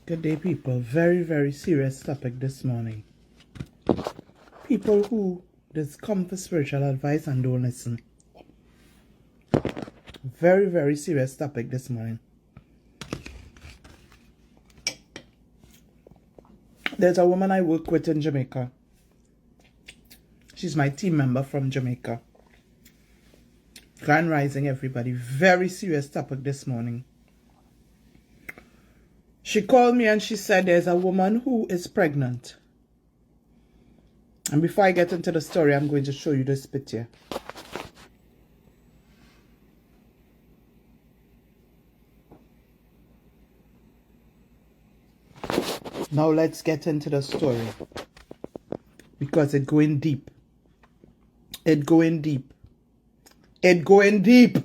Good day, people. Very, very serious topic this morning. People who just come for spiritual advice and don't listen. Very, very serious topic this morning. There's a woman I work with in Jamaica. She's my team member from Jamaica. Grand Rising, everybody. Very serious topic this morning. She called me and she said there's a woman who is pregnant. And before I get into the story, I'm going to show you this picture. Now let's get into the story. Because it's going deep. It's going deep. It's going deep.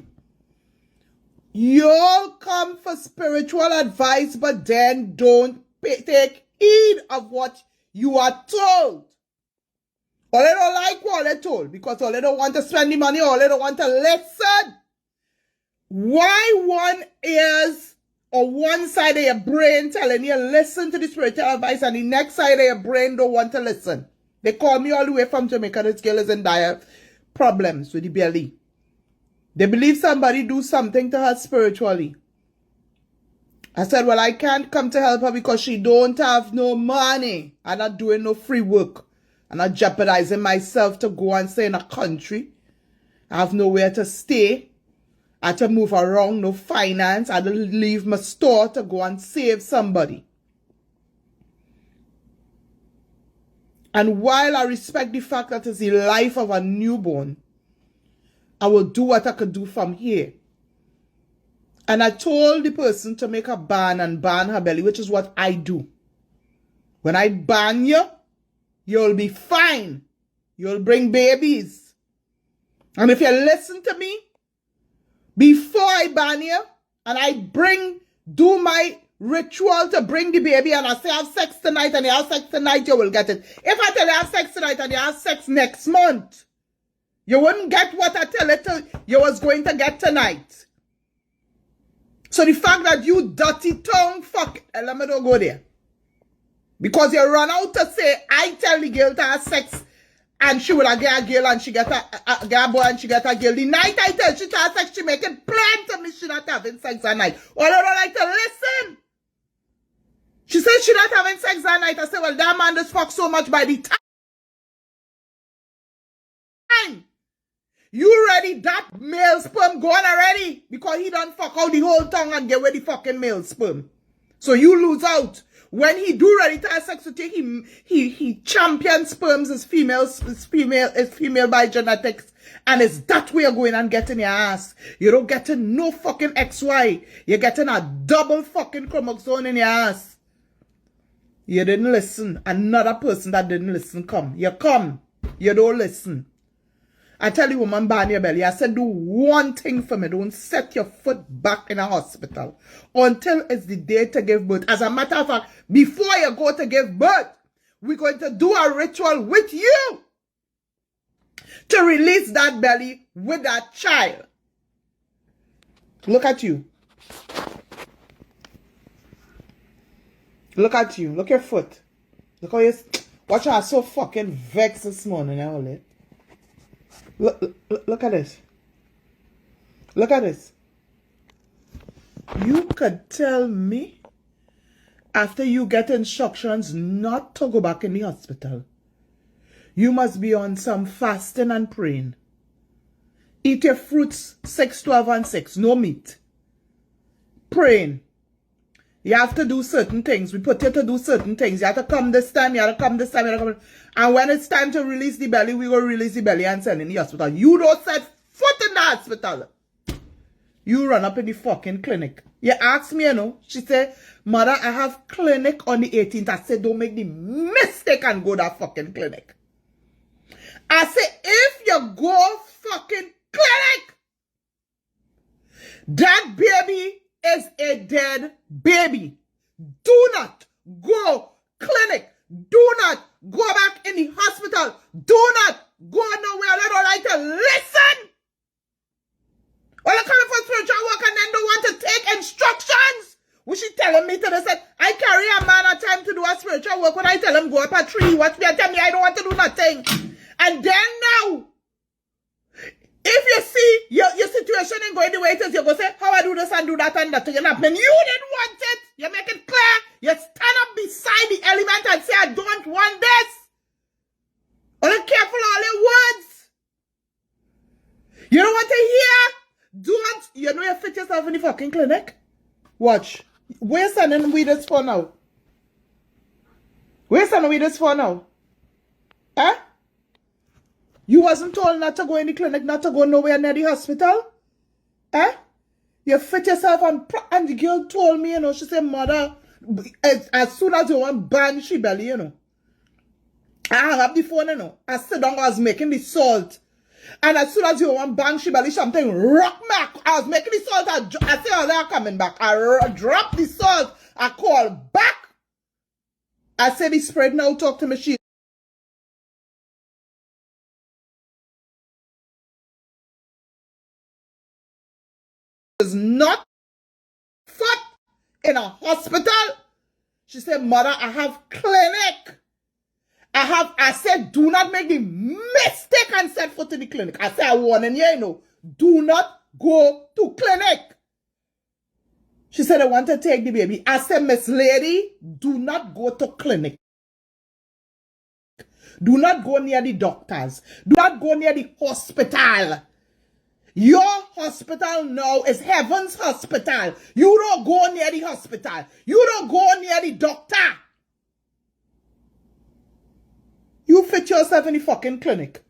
Y'all come for spiritual advice, but then don't take heed of what you are told. All they don't like what they're told, because all they don't want to spend the money, all they don't want to listen. Why one ears or one side of your brain telling you listen to the spiritual advice and the next side of your brain don't want to listen? They call me all the way from Jamaica. This girl is in dire problems with the belly. They believe somebody do something to her spiritually. I said, well, I can't come to help her because she don't have no money. I'm not doing no free work. I'm not jeopardizing myself to go and stay in a country. I have nowhere to stay. I have to move around, no finance. I had to leave my store to go and save somebody. And while I respect the fact that it's the life of a newborn, I will do what I could do from here. And I told the person to make a ban and ban her belly, which is what I do. When I ban you, you'll be fine. You'll bring babies. And if you listen to me, before I ban you, and I do my ritual to bring the baby, and I say have sex tonight, and you have sex tonight, you will get it. If I tell you have sex tonight, and you have sex next month, you wouldn't get what I tell you was going to get tonight. So the fact that you dirty tongue, fuck, let me don't go there. Because you run out to say, I tell the girl to have sex, and she will get a girl, and she get a boy, and she get a girl. The night I tell she to have sex, she make it plain to me she not having sex that night. Or I don't like to listen. She said she not having sex that night. I said, well, that man just fuck so much by the time. You ready that male sperm gone already? Because he done fuck out the whole tongue and get rid the fucking male sperm. So you lose out. When he do ready to have sex with you, he champion sperms is female by genetics. And it's that way you're going and getting your ass. You don't getting no fucking XY. You're getting a double fucking chromosome in your ass. You didn't listen. Another person that didn't listen come. You come. You don't listen. I tell you, woman, ban your belly. I said, do one thing for me. Don't set your foot back in a hospital until it's the day to give birth. As a matter of fact, before you go to give birth, we're going to do a ritual with you to release that belly with that child. Look at you. Look at you. Look at your foot. Look how you... Watch how I'm so fucking vexed this morning. Look at this. Look at this. You could tell me after you get instructions not to go back in the hospital. You must be on some fasting and praying. Eat your fruits 6, 12, and 6. No meat. Praying. You have to do certain things. We put you to do certain things. You have to come this time. You have to come this time. You have to come. And when it's time to release the belly, we will release the belly and send in the hospital. You don't set foot in the hospital. You run up in the fucking clinic. You ask me, She said, Mother, I have clinic on the 18th. I said, don't make the mistake and go to that fucking clinic. I said, if you go fucking clinic, that baby is a dead baby. Do not go clinic. Do not go back in the hospital. Do not go nowhere. I don't like to listen. Well, I'm coming for spiritual work and then don't want to take instructions. Was she telling me to this? I carry spiritual work when I tell him go up a tree, watch me and tell me I don't want to do nothing. And then now, if you see your situation ain't going the way it is, you go say, how I do this and do that and that to you not. When you didn't want it, you make it clear. You stand up beside the element and say, I don't want this. Only careful all your words. You don't want to hear? Don't. You know you fit yourself in the fucking clinic? Watch. Where's sending we this for now? Where's sending we this for now? Huh? You wasn't told not to go in the clinic, not to go nowhere near the hospital? Eh? You fit yourself and the girl told me, you know, she said, mother, as soon as you want bang she belly, you know. I hung up the phone, you know. I sit down, I was making the salt. And as soon as you want bang she belly, something rock back. I was making the salt, I say, oh, they're coming back. I drop the salt, I call back. I said, the spread now, talk to me, she is not foot in a hospital. She said, mother, I have clinic. I said, do not make the mistake and set foot in the clinic. I said, I warning you, you know, do not go to clinic. She said, I want to take the baby. I said, Miss Lady, do not go to clinic. Do not go near the doctors. Do not go near the hospital. Your hospital now is heaven's hospital. You don't go near the hospital. You don't go near the doctor. You fit yourself in the fucking clinic.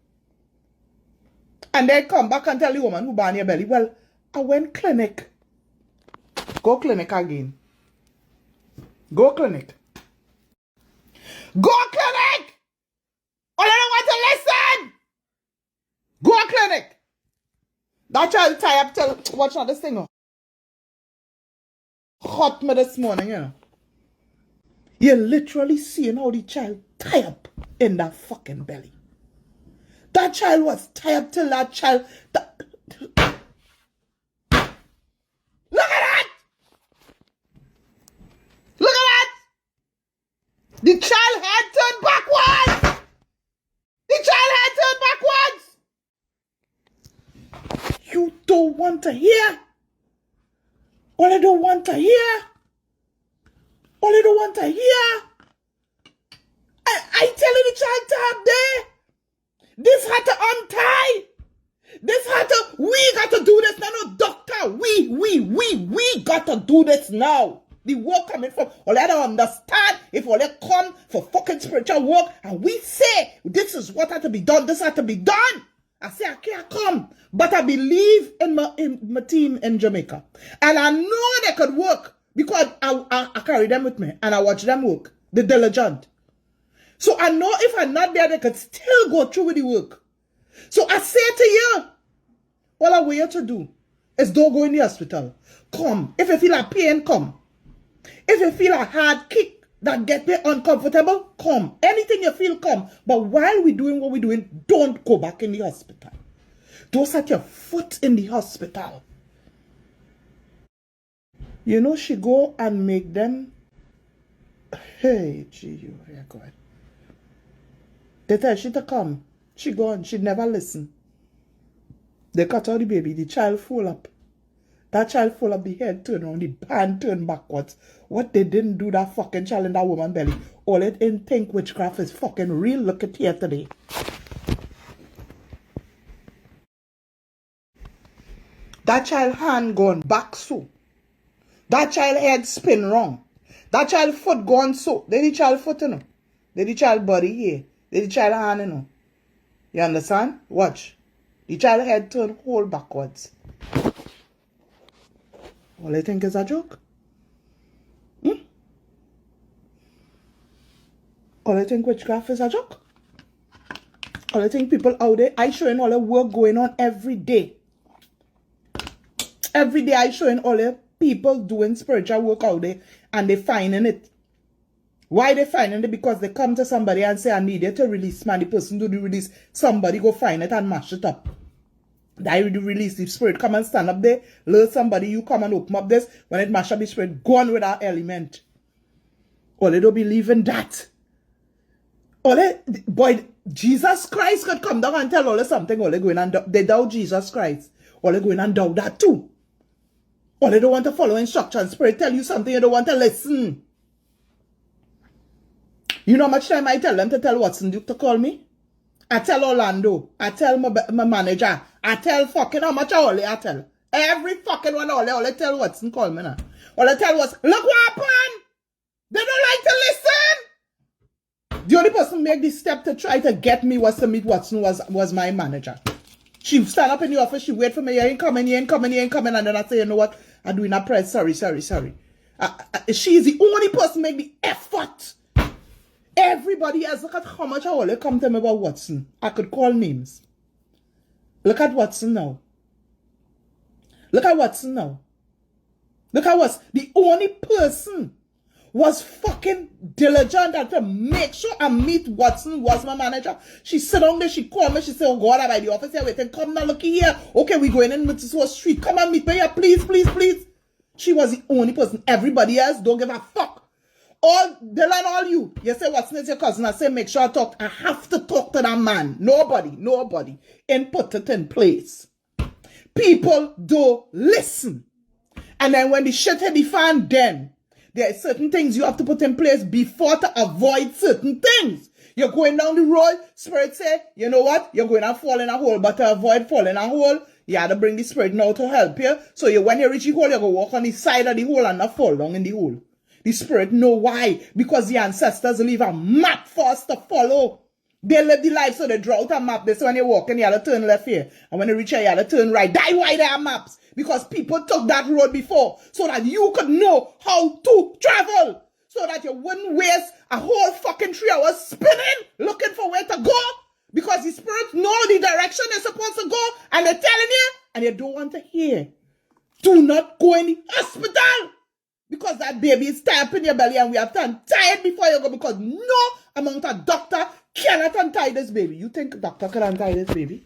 And then come back and tell the woman who born your belly, well, I went clinic. Go clinic again. Go clinic. Go clinic! Or I don't want to listen! Go clinic! That child tie up till watch out this thing. Hot me this morning, you know. You're literally seeing how the child tie up in that fucking belly. That child was tied up till that child. Look at that! Look at that! The child head turned backwards! The child head turned backwards! You don't want to hear. All I don't want to hear. All I don't want to hear. I telling the child to have there. This had to untie. This had to, we got to do this now, no doctor. We got to do this now. The work coming from, all I don't understand, if all they come for fucking spiritual work, and we say, this is what had to be done, this had to be done. I say, I can't come. But I believe in my team in Jamaica. And I know they could work because I carry them with me and I watch them work. The diligent. So I know if I'm not there, they could still go through with the work. So I say to you, all I want you to do is don't go in the hospital. Come. If you feel a pain, come. If you feel a hard kick that get me uncomfortable, come. Anything you feel, come. But while we're doing what we're doing, don't go back in the hospital. Don't set your foot in the hospital. You know, she go and make them. Hey, gee, yeah, God. They tell she to come. She gone. She never listen. They cut out the baby. The child fall up. That child fall up, the head turn around, the hand turn backwards. What they didn't do that fucking child in that woman belly. All it didn't think witchcraft is fucking real. Look at here today. That child hand gone back so. That child head spin wrong. That child foot gone so. They the child foot, you know. They the child body here. They the child hand, you know. You understand? Watch. The child head turn whole backwards. All I think is a joke. All I think witchcraft is a joke. All I think people out there, I showing all the work going on every day. Every day I showing all the people doing spiritual work out there and they finding it. Why they finding it? Because they come to somebody and say, I need you to release, man. The person do the release. Somebody go find it and mash it up. That will release the spirit. Come and stand up there. Learn somebody. You come and open up this. When it mash up the spirit, go on with that element. Or they don't believe in that. Or they, boy, Jesus Christ could come down and tell all something. Or they go in and they doubt Jesus Christ. Or they go in and doubt that too. Or they don't want to follow instructions. Spirit tell you something, you don't want to listen. You know how much time I tell them to tell Watson Duke to call me? I tell Orlando. I tell my manager. I tell fucking how much I tell. Every fucking one all I tell Watson call me now. All I tell was, look what happened. They don't like to listen. The only person make this step to try to get me was to meet Watson was my manager. She stand up in the office, she wait for me, you ain't coming, and then I say, you know what, I'm doing a press, sorry. She is the only person make the effort. Everybody else, look at how much I will come to me about Watson. I could call names. Look at Watson now. Look at Watson now. Look at Watson. The only person was fucking diligent and to make sure I meet Watson was my manager. She sit down there, she called me, she said, oh God, I'm by the office here waiting. Come now, looky here. Okay, we going in with this whole street. Come and meet me here, please. She was the only person. Everybody else don't give a fuck. All Dylan, all you say Watson is your cousin. I say make sure I talk. I have to talk to that man. Nobody. And put it in place. People don't listen. And then when the shit hit the fan, then there are certain things you have to put in place before to avoid certain things. You're going down the road, Spirit say, you know what? You're going to fall in a hole, but to avoid falling in a hole, you have to bring the Spirit now to help you. So when you reach the hole, you're going to walk on the side of the hole and not fall down in the hole. The Spirit know why. Because the ancestors leave a map for us to follow. They live the life, so they draw out a map. They say when you walk in, you have to turn left here. And when you reach here, you have to turn right. That's why there are maps. Because people took that road before. So that you could know how to travel. So that you wouldn't waste a whole fucking 3 hours spinning, looking for where to go. Because the Spirit know the direction you're supposed to go. And they're telling you, and you don't want to hear. Do not go in the hospital. Because that baby is tied up in your belly and we have to untie it before you go. Because no amount of doctor cannot untie this baby. You think doctor can untie this baby?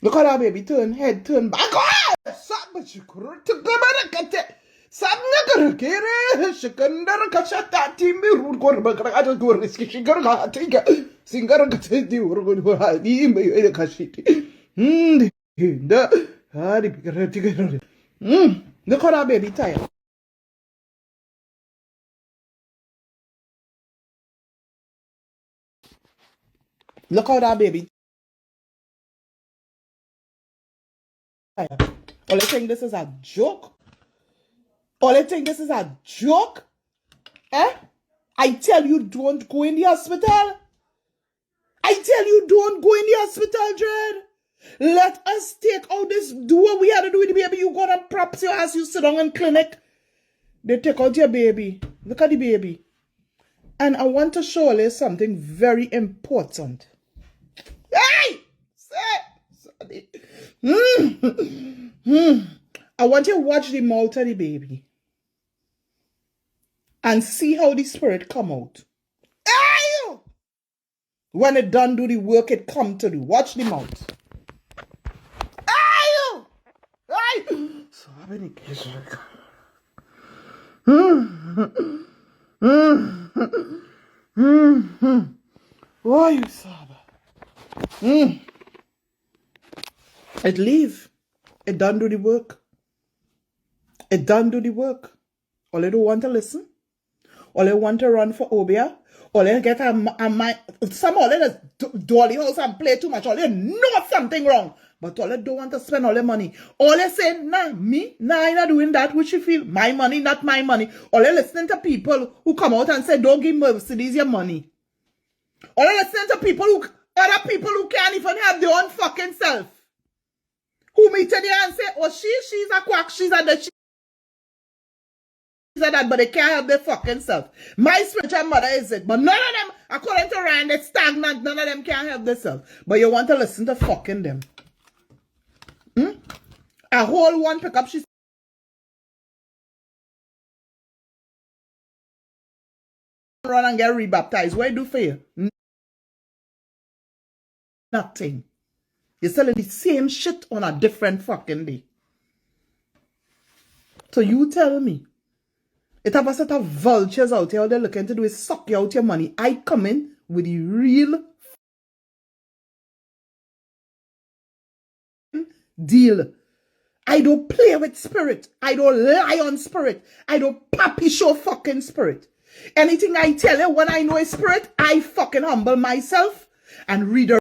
Look at that baby. Turn head, turn back. Look how that baby tired. Look how that baby tired. All I think this is a joke. Eh? I tell you, don't go in the hospital. Dread. Let us take out this, do what we had to do with the baby. You go and props your ass, you sit down in clinic. They take out your baby. Look at the baby. And I want to show you something very important. Hey! Sorry. I want you to watch the mouth of the baby. And see how the Spirit come out. Hey! When it done do the work it come to do. Watch the mouth. So I've been in case Why you Saba? It leave. It done do the work. All they don't want to listen. All they want to run for Obia. All they get some all they just dolly house and play too much. All they know something wrong. But all they don't want to spend all their money. All they say, I'm not doing that which you feel. My money, not my money. All they listening to people who come out and say, don't give Mercedes your money. All they listening to other people who can't even have their own fucking self. Who meet in there and say, oh, she's a quack, she's a that, but they can't help their fucking self. My spiritual mother is it. But none of them, according to Ryan, they're stagnant. None of them can help themselves. But you want to listen to fucking them. A whole one pick up, she run and get rebaptized. What do you do for you? Nothing. You're selling the same shit on a different fucking day. So you tell me, it have a set of vultures out here, all they're looking to do is suck you out your money. I come in with the real deal. I don't play with spirit. I don't lie on spirit. I don't pappy show fucking spirit. Anything I tell you when I know is spirit, I fucking humble myself and read